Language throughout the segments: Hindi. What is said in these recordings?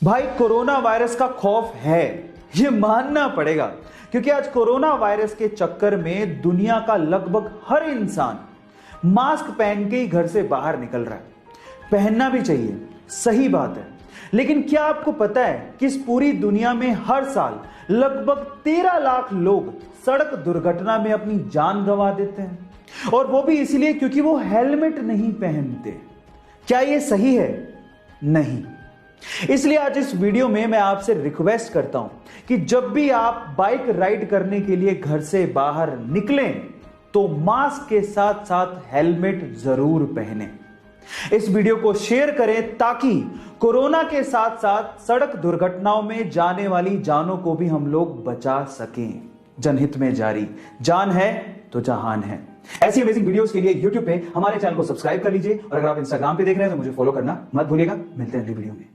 भाई कोरोना वायरस का खौफ है, ये मानना पड़ेगा, क्योंकि आज कोरोना वायरस के चक्कर में दुनिया का लगभग हर इंसान मास्क पहन के ही घर से बाहर निकल रहा है। पहनना भी चाहिए, सही बात है, लेकिन क्या आपको पता है कि इस पूरी दुनिया में हर साल लगभग 13 लाख लोग सड़क दुर्घटना में अपनी जान गंवा देते हैं, और वो भी इसलिए क्योंकि वो हेलमेट नहीं पहनते। क्या ये सही है? नहीं। इसलिए आज इस वीडियो में मैं आपसे रिक्वेस्ट करता हूं कि जब भी आप बाइक राइड करने के लिए घर से बाहर निकलें तो मास्क के साथ साथ हेलमेट जरूर पहनें। इस वीडियो को शेयर करें ताकि कोरोना के साथ साथ सड़क दुर्घटनाओं में जाने वाली जानों को भी हम लोग बचा सकें। जनहित में जारी, जान है तो जहान है। ऐसी अमेजिंग वीडियोस के लिए YouTube पे हमारे चैनल को सब्सक्राइब कर लीजिए, और अगर आप Instagram पे देख रहे हैं तो मुझे फॉलो करना मत भूलिएगा। मिलते हैं अगली वीडियो में।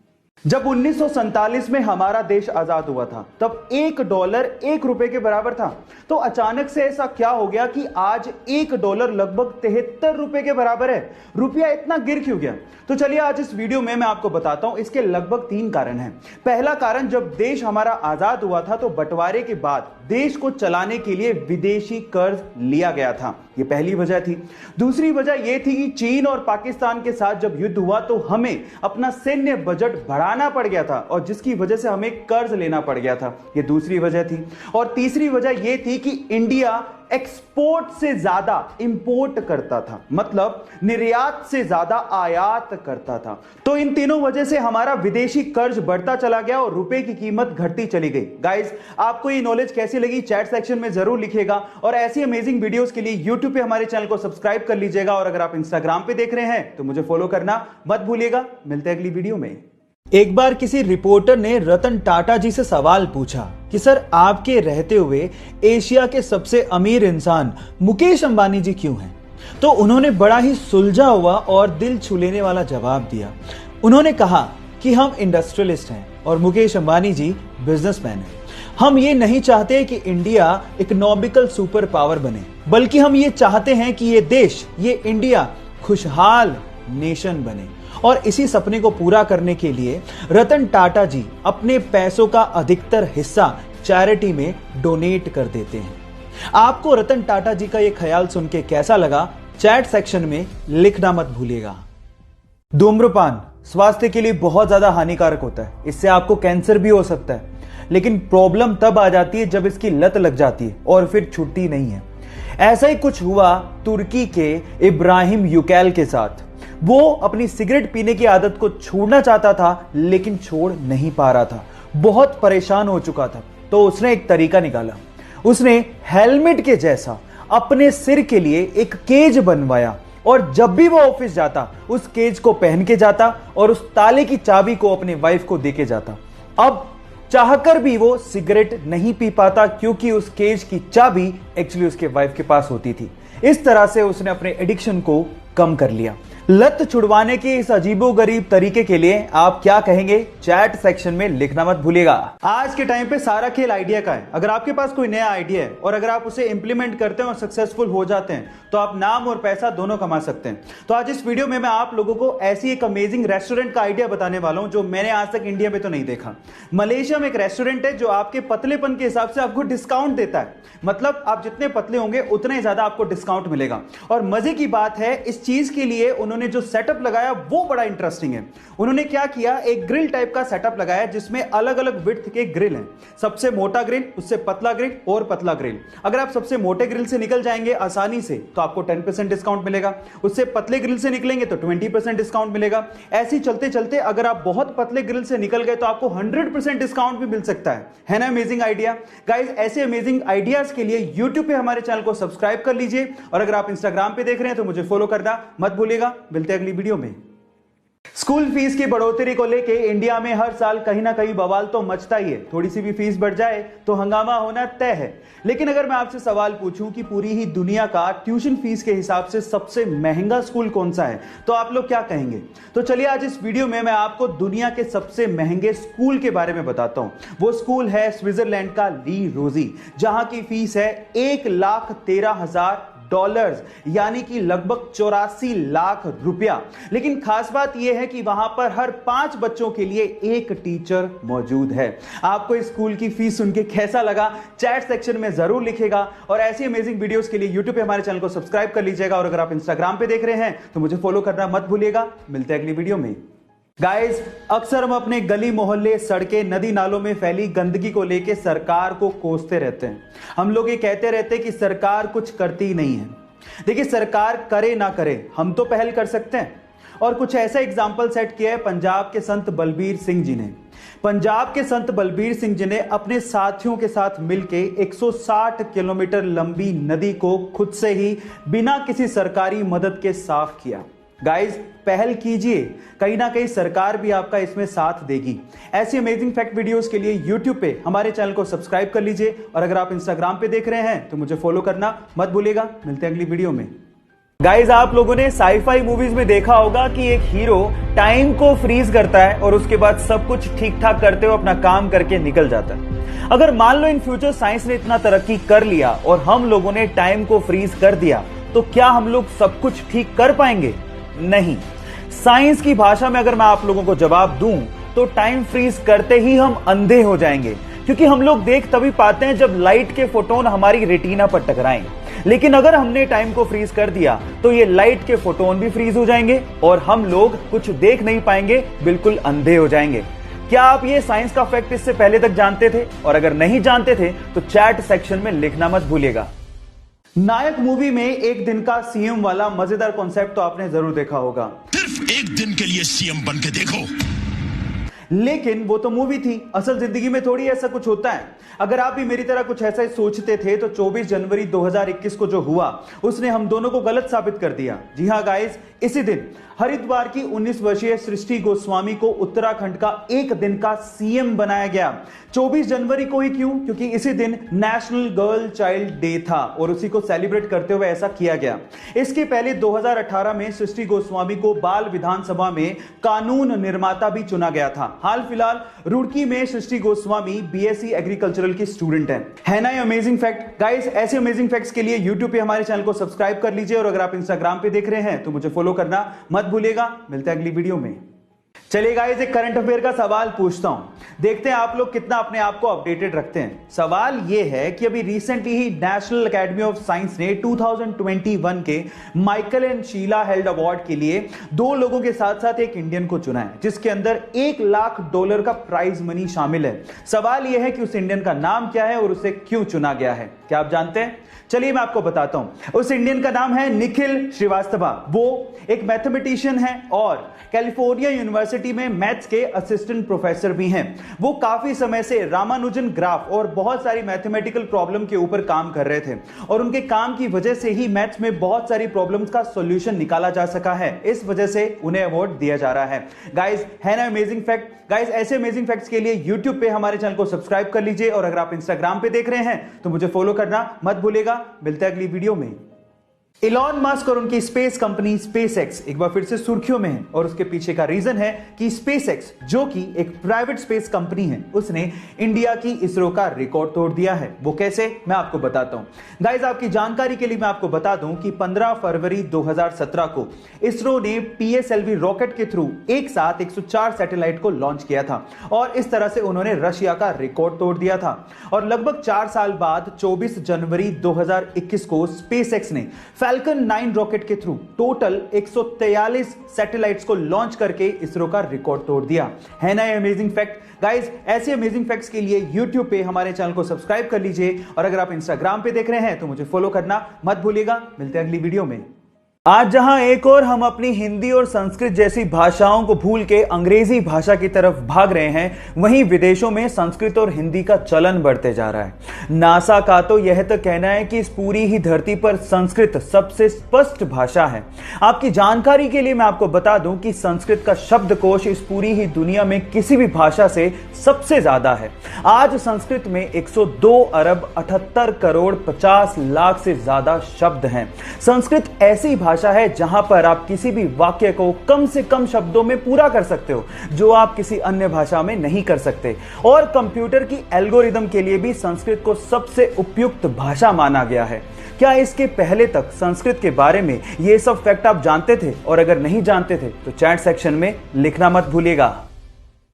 जब 1947 में हमारा देश आजाद हुआ था तब $1 1 रुपए के बराबर था। तो अचानक से ऐसा क्या हो गया कि आज $1 लगभग 73 रुपए के बराबर है। रुपया इतना गिर क्यों गया? तो चलिए आज इस वीडियो में मैं आपको बताता हूं। इसके लगभग 3 कारण हैं। पहला कारण, जब देश हमारा आजाद हुआ था तो बंटवारे के बाद देश को चलाने के लिए विदेशी कर्ज लिया गया था, ये पहली वजह थी। दूसरी वजह यह थी कि चीन और पाकिस्तान के साथ जब युद्ध हुआ तो हमें अपना सैन्य बजट बढ़ाना पड़ गया था, और जिसकी वजह से हमें कर्ज लेना पड़ गया था, ये दूसरी वजह थी। और तीसरी वजह यह थी कि इंडिया एक्सपोर्ट से ज्यादा इंपोर्ट करता था, मतलब निर्यात से ज्यादा आयात करता था। तो इन तीनों वजह से हमारा विदेशी कर्ज बढ़ता चला गया और रुपए की कीमत घटती चली गई। गाइस, आपको ये नॉलेज कैसी लगी चैट सेक्शन में जरूर लिखिएगा, और ऐसी अमेजिंग वीडियोस के लिए YouTube पे हमारे चैनल को सब्सक्राइब कर लीजिएगा, और अगर आप Instagram पे देख रहे हैं तो मुझे फॉलो करना मत भूलिएगा। मिलते हैं अगली वीडियो में। एक बार किसी रिपोर्टर ने रतन टाटा जी से सवाल पूछा कि सर, आपके रहते हुए एशिया के सबसे अमीर इंसान मुकेश अंबानी जी क्यों हैं? तो उन्होंने बड़ा ही सुलझा हुआ और दिल छू लेने वाला जवाब दिया। उन्होंने कहा कि हम इंडस्ट्रियलिस्ट हैं और मुकेश अंबानी जी बिजनेसमैन हैं। हम ये नहीं चाहते कि इंडिया इकोनॉमिकल सुपर पावर बने, बल्कि हम ये चाहते हैं कि ये देश, ये इंडिया खुशहाल नेशन बने। और इसी सपने को पूरा करने के लिए रतन टाटा जी अपने पैसों का अधिकतर हिस्सा चैरिटी में डोनेट कर देते हैं। आपको रतन टाटा जी का यह ख्याल सुन के कैसा लगा? चैट सेक्शन में लिखना मत भूलिएगा। धूम्रपान स्वास्थ्य के लिए बहुत ज्यादा हानिकारक होता है, इससे आपको कैंसर भी हो सकता है, लेकिन प्रॉब्लम तब आ जाती है जब इसकी लत लग जाती है और फिर छूटती नहीं है। ऐसा ही कुछ हुआ तुर्की के इब्राहिम युकैल के साथ। वो अपनी सिगरेट पीने की आदत को छोड़ना चाहता था, लेकिन छोड़ नहीं पा रहा था, बहुत परेशान हो चुका था। तो उसने एक तरीका निकाला। उसने हेलमेट के जैसा अपने सिर के लिए एक केज बनवाया, और जब भी वो ऑफिस जाता उस केज को पहन के जाता और उस ताले की चाबी को अपने वाइफ को देके जाता। अब चाहकर भी वो सिगरेट नहीं पी पाता, क्योंकि उस केज की चाबी एक्चुअली उसके वाइफ के पास होती थी। इस तरह से उसने अपने एडिक्शन को कम कर लिया। लत छुड़वाने के इस अजीबोगरीब तरीके के लिए आप क्या कहेंगे? चैट सेक्शन में लिखना मत भूलिएगा। आज के टाइम पे सारा खेल आइडिया का है। अगर आपके पास कोई नया आइडिया है और अगर आप उसे इंप्लीमेंट करते हैं और सक्सेसफुल हो जाते हैं तो आप नाम और पैसा दोनों कमा सकते हैं। तो आज इस वीडियो में मैं आप लोगों को ऐसी एक अमेजिंग रेस्टोरेंट का आइडिया बताने वाला हूं जो मैंने आज तक इंडिया में तो नहीं देखा। मलेशिया में एक रेस्टोरेंट है जो आपके पतलेपन के हिसाब से आपको डिस्काउंट देता है, मतलब आप जितने पतले होंगे उतने ज्यादा आपको डिस्काउंट मिलेगा। और मजे की बात है, इस चीज के लिए उन्होंने जो सेटअप लगाया वो बड़ा इंटरेस्टिंग है। उन्होंने क्या किया, एक ग्रिल टाइप का सेटअप लगाया जिसमें अलग अलग विड्थ के ग्रिल हैं। सबसे मोटा ग्रिल, उससे पतला ग्रिल और पतला ग्रिल। अगर आप सबसे मोटे ग्रिल से निकल जाएंगे आसानी से तो आपको 10% डिस्काउंट मिलेगा, उससे पतले ग्रिल से निकलेंगे तो 20% डिस्काउंट मिलेगा। ऐसे चलते चलते अगर आप बहुत पतले ग्रिल से निकल गए तो आपको 100% डिस्काउंट भी मिल सकता है ना? Amazing idea. गाइस, ऐसे अमेजिंग आइडियाज के लिए YouTube पे हमारे चैनल को सब्सक्राइब कर लीजिए, और अगर आप Instagram पे देख रहे हैं तो मुझे फॉलो करना मत भूलिएगा। मिलते हैं अगली वीडियो में। स्कूल फीस की बढ़ोतरी को लेके इंडिया में हर साल कहीं ना कहीं बवाल तो मचता ही है। थोड़ी सी भी फीस बढ़ जाए तो हंगामा होना तय है। लेकिन अगर मैं आपसे सवाल पूछूं कि पूरी ही दुनिया का ट्यूशन फीस के हिसाब से सबसे महंगा स्कूल कौन सा है, तो आप लोग क्या कहेंगे? तो चलिए आज इस वीडियो में मैं आपको दुनिया के सबसे महंगे स्कूल के बारे में बताता हूं। वो स्कूल है स्विट्जरलैंड का ली रोजी, जहां की फीस है $1,13,000 डॉलर्स यानी कि लगभग 84 लाख रुपया। लेकिन खास बात यह है कि वहां पर हर 5 बच्चों के लिए एक टीचर मौजूद है। आपको इस स्कूल की फीस सुन के कैसा लगा चैट सेक्शन में जरूर लिखेगा और ऐसी अमेजिंग वीडियोस के लिए YouTube पे हमारे चैनल को सब्सक्राइब कर लीजिएगा और अगर आप इंस्टाग्राम पे देख रहे हैं तो मुझे फॉलो करना मत भूलिएगा। मिलते हैं अगली वीडियो में। गाइस, अक्सर हम अपने गली मोहल्ले, सड़कें, नदी नालों में फैली गंदगी को लेकर सरकार को कोसते रहते हैं। हम लोग ये कहते रहते हैं कि सरकार कुछ करती नहीं है। देखिए, सरकार करे ना करे, हम तो पहल कर सकते हैं और कुछ ऐसा एग्जाम्पल सेट किया है पंजाब के संत बलबीर सिंह जी ने। पंजाब के संत बलबीर सिंह जी ने अपने साथियों के साथ मिलकर 160 किलोमीटर लंबी नदी को खुद से ही बिना किसी सरकारी मदद के साफ किया। गाइस, पहल कीजिए, कहीं ना कहीं सरकार भी आपका इसमें साथ देगी। ऐसी अमेजिंग फैक्ट वीडियोस के लिए YouTube पे हमारे चैनल को सब्सक्राइब कर लीजिए और अगर आप इंस्टाग्राम पे देख रहे हैं तो मुझे फॉलो करना मत भूलिएगा। मिलते हैं अगली वीडियो में। गाइस, आप लोगों ने साईफाई मूवीज में देखा होगा कि एक हीरो टाइम को फ्रीज करता है और उसके बाद सब कुछ ठीक ठाक करते हुए अपना काम करके निकल जाता है। अगर मान लो इन फ्यूचर साइंस ने इतना तरक्की कर लिया और हम लोगों ने टाइम को फ्रीज कर दिया तो क्या हम लोग सब कुछ ठीक कर पाएंगे? नहीं। साइंस की भाषा में अगर मैं आप लोगों को जवाब दूं तो टाइम फ्रीज करते ही हम अंधे हो जाएंगे, क्योंकि हम लोग देख तभी पाते हैं जब लाइट के फोटोन हमारी रेटिना पर टकराएं। लेकिन अगर हमने टाइम को फ्रीज कर दिया तो ये लाइट के फोटोन भी फ्रीज हो जाएंगे और हम लोग कुछ देख नहीं पाएंगे, बिल्कुल अंधे हो जाएंगे। क्या आप ये साइंस का फैक्ट इससे पहले तक जानते थे? और अगर नहीं जानते थे तो चैट सेक्शन में लिखना मत भूलिएगा। नायक मूवी में एक दिन का सीएम वाला मजेदार कॉन्सेप्ट तो आपने जरूर देखा होगा। सिर्फ एक दिन के लिए सीएम बन के देखो। लेकिन वो तो मूवी थी, असल जिंदगी में थोड़ी ऐसा कुछ होता है। अगर आप भी मेरी तरह कुछ ऐसा ही सोचते थे तो 24 जनवरी 2021 को जो हुआ उसने हम दोनों को गलत साबित कर दिया। जी हां गाइस, इसी दिन हरिद्वार की 19 वर्षीय सृष्टि गोस्वामी को उत्तराखंड का एक दिन का सीएम बनाया गया। 24 जनवरी को ही क्यों? क्योंकि इसी दिन नेशनल गर्ल चाइल्ड डे था और उसी को सेलिब्रेट करते हुए ऐसा किया गया। इसके पहले 2018 में सृष्टि गोस्वामी को बाल विधानसभा में कानून निर्माता भी चुना गया था। हाल फिलहाल रुड़की में सृष्टि गोस्वामी बीएससी एग्रीकल्चरल की स्टूडेंट है ना ये अमेजिंग फैक्ट? गाइस, ऐसे अमेजिंग फैक्ट्स के लिए यूट्यूब पे हमारे चैनल को सब्सक्राइब कर लीजिए और अगर आप इंस्टाग्राम पे देख रहे हैं तो मुझे फॉलो करना मत भूलिएगा। मिलते हैं अगली वीडियो में। चलिए गाइस, एक करंट अफेयर का सवाल पूछता हूं, देखते हैं आप लोग कितना अपने आप को अपडेटेड रखते हैं। सवाल यह है कि अभी रिसेंटली ही नेशनल एकेडमी ऑफ साइंस ने 2021 के Michael and Sheila Held Award के लिए 2 लोगों के साथ साथ एक इंडियन को चुना है, जिसके अंदर $1 लाख का प्राइज मनी शामिल है। सवाल यह है कि उस इंडियन का नाम क्या है और उसे क्यों चुना गया है? क्या आप जानते हैं? चलिए मैं आपको बताता हूं। उस इंडियन का नाम है निखिल श्रीवास्तवा। वो एक मैथमेटिशियन है और कैलिफोर्निया यूनिवर्सिटी में मैथ्स के असिस्टेंट प्रोफेसर भी हैं। वो काफी समय से रामानुजन ग्राफ और बहुत सारी मैथमेटिकल प्रॉब्लम के ऊपर काम कर रहे थे और उनके काम की वजह से ही मैथ्स में बहुत सारी प्रॉब्लम्स का सॉल्यूशन निकाला जा सका है। इस वजह से उन्हें अवार्ड दिया जा रहा है। गाइस, है ना अमेजिंग फैक्ट? गाइस, ऐसे अमेजिंग फैक्ट्स के लिए YouTube पे हमारे चैनल को सब्सक्राइब कर लीजिए और अगर आप इंस्टाग्राम पे देख रहे हैं तो मुझे फॉलो करना मत भूलिएगा। मिलते हैं अगली वीडियो में। इलॉन मस्क और उनकी स्पेस कंपनी स्पेसएक्स एक बार फिर से सुर्खियों में है और उसके पीछे का रीजन है कि स्पेसएक्स, जो कि एक प्राइवेट स्पेस कंपनी है, उसने इंडिया की इसरो का रिकॉर्ड तोड़ दिया है। वो कैसे, मैं आपको बताता हूं। गाइस, आपकी जानकारी के लिए मैं आपको बता दूं कि 15 फरवरी 2017 को इसरो ने पीएसएलवी रॉकेट के थ्रू एक साथ 104 सैटेलाइट को लॉन्च किया था और इस तरह से उन्होंने रशिया का रिकॉर्ड तोड़ दिया था। और लगभग 4 साल बाद 24 जनवरी 2021 को स्पेसएक्स ने फैल्कन 9 रॉकेट के थ्रू टोटल 143 सैटेलाइट्स को लॉन्च करके इसरो का रिकॉर्ड तोड़ दिया। है ना ये अमेजिंग फैक्ट? गाइस, ऐसे अमेजिंग फैक्ट्स के लिए YouTube पे हमारे चैनल को सब्सक्राइब कर लीजिए और अगर आप इंस्टाग्राम पे देख रहे हैं तो मुझे फॉलो करना मत भूलिएगा। मिलते हैं अगली वीडियो में। आज जहां एक और हम अपनी हिंदी और संस्कृत जैसी भाषाओं को भूल के अंग्रेजी भाषा की तरफ भाग रहे हैं, वहीं विदेशों में संस्कृत और हिंदी का चलन बढ़ते जा रहा है। नासा का तो यह तक कहना है कि इस पूरी ही धरती पर संस्कृत सबसे स्पष्ट भाषा है। आपकी जानकारी के लिए मैं आपको बता दूं कि संस्कृत का शब्दकोश इस पूरी ही दुनिया में किसी भी भाषा से सबसे ज्यादा है। आज संस्कृत में 102 अरब 78 करोड़ 50 लाख से ज्यादा शब्द हैं। संस्कृत ऐसी भाषा है जहां पर आप किसी भी वाक्य को कम से कम शब्दों में पूरा कर सकते हो, जो आप किसी अन्य भाषा में नहीं कर सकते। और कंप्यूटर की एल्गोरिदम के लिए भी संस्कृत को सबसे उपयुक्त भाषा माना गया है। क्या इसके पहले तक संस्कृत के बारे में ये सब फैक्ट आप जानते थे? और अगर नहीं जानते थे तो चैट सेक्शन में लिखना मत भूलिएगा।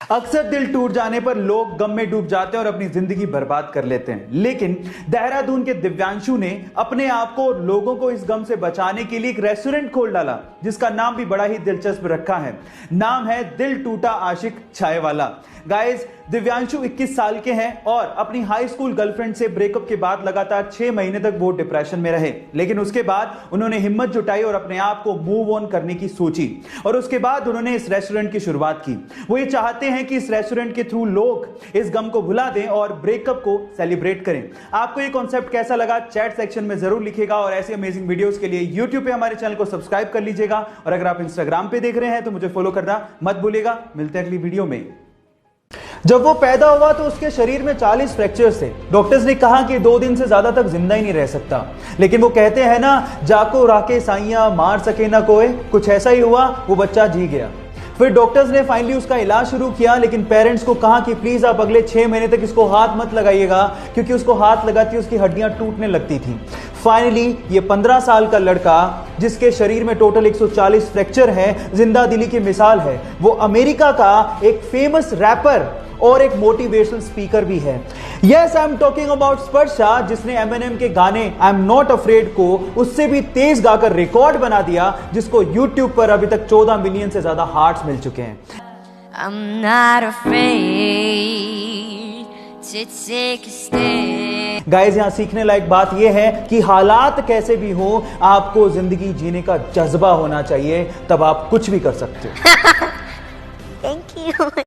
अक्सर दिल टूट जाने पर लोग गम में डूब जाते हैं और अपनी जिंदगी बर्बाद कर लेते हैं, लेकिन देहरादून के दिव्यांशु ने अपने आप को और लोगों को इस गम से बचाने के लिए एक रेस्टोरेंट खोल डाला, जिसका नाम भी बड़ा ही दिलचस्प रखा है। नाम है दिल टूटा आशिक चाय वाला। गाइस, दिव्यांशु 21 साल के हैं और अपनी हाई स्कूल गर्लफ्रेंड से ब्रेकअप के बाद लगातार 6 महीने तक वो डिप्रेशन में रहे, लेकिन उसके बाद उन्होंने हिम्मत जुटाई और अपने आप को मूव ऑन करने की सोची और उसके बाद उन्होंने इस रेस्टोरेंट की शुरुआत की। वो ये चाहते हैं कि इस रेस्टोरेंट के थ्रू लोग इस गम को भुला दें और ब्रेकअप को सेलिब्रेट करें। आपको ये कॉन्सेप्ट कैसा लगा चैट सेक्शन में जरूर लिखिएगा और ऐसे अमेजिंग वीडियोस के लिए यूट्यूब पे हमारे चैनल को सब्सक्राइब कर लीजिएगा और अगर आप इंस्टाग्राम पे देख रहे हैं तो मुझे फॉलो करना मत भूलिएगा। मिलते हैं अगली वीडियो में। जब वो पैदा हुआ तो उसके शरीर में 40 फ्रैक्चर्स थे। डॉक्टर्स ने कहा कि 2 दिन से ज्यादा तक जिंदा ही नहीं रह सकता, लेकिन वो कहते हैं ना, जाको राके साइया मार सके ना कोई, कुछ ऐसा ही हुआ, वो बच्चा जी गया। फिर डॉक्टर्स ने फाइनली उसका इलाज शुरू किया, लेकिन पेरेंट्स को कहा कि प्लीज आप अगले 6 महीने तक इसको हाथ मत लगाइएगा, क्योंकि उसको हाथ लगाती उसकी हड्डियां टूटने लगती थी। फाइनली ये 15 साल का लड़का, जिसके शरीर में टोटल 140 फ्रैक्चर हैं, जिंदा दिली की मिसाल है। वो अमेरिका का एक फेमस रैपर और एक मोटिवेशनल स्पीकर भी है। Yes, I am talking about Sparsha, जिसने एमिनेम के गाने आई एम नॉट अफ्रेड को उससे भी तेज गाकर रिकॉर्ड बना दिया, जिसको यूट्यूब पर अभी तक 14 मिलियन से ज्यादा हार्ट्स मिल चुके हैं। I'm not afraid to take a stand. Guys, यहां सीखने लायक बात यह है कि हालात कैसे भी हो, आपको जिंदगी जीने का जज्बा होना चाहिए, तब आप कुछ भी कर सकते हो। Thank you.